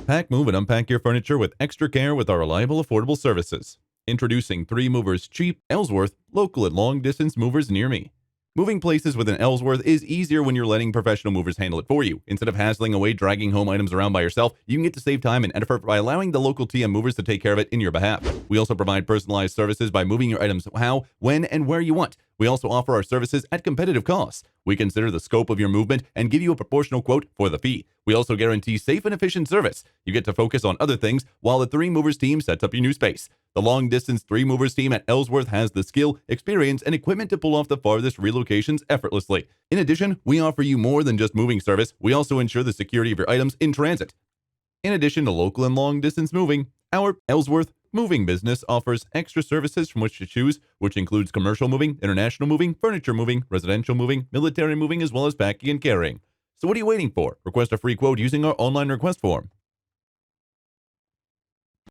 Pack, move, and unpack your furniture with extra care with our reliable, affordable services. Introducing 3 Movers Cheap, Ellsworth, local and long distance movers near me. Moving places with an Ellsworth is easier when you're letting professional movers handle it for you. Instead of hassling away dragging home items around by yourself, you can get to save time and effort by allowing the local TM movers to take care of it in your behalf. We also provide personalized services by moving your items how, when, and where you want. We also offer our services at competitive costs. We consider the scope of your movement and give you a proportional quote for the fee. We also guarantee safe and efficient service. You get to focus on other things while the 3 Movers team sets up your new space. The long distance 3 Movers team at Ellsworth has the skill, experience, and equipment to pull off the farthest relocations effortlessly. In addition, we offer you more than just moving service. We also ensure the security of your items in transit. In addition to local and long distance moving, our Ellsworth moving business offers extra services from which to choose, which includes commercial moving, international moving, furniture moving, residential moving, military moving, as well as packing and carrying. So what are you waiting for? Request a free quote using our online request form.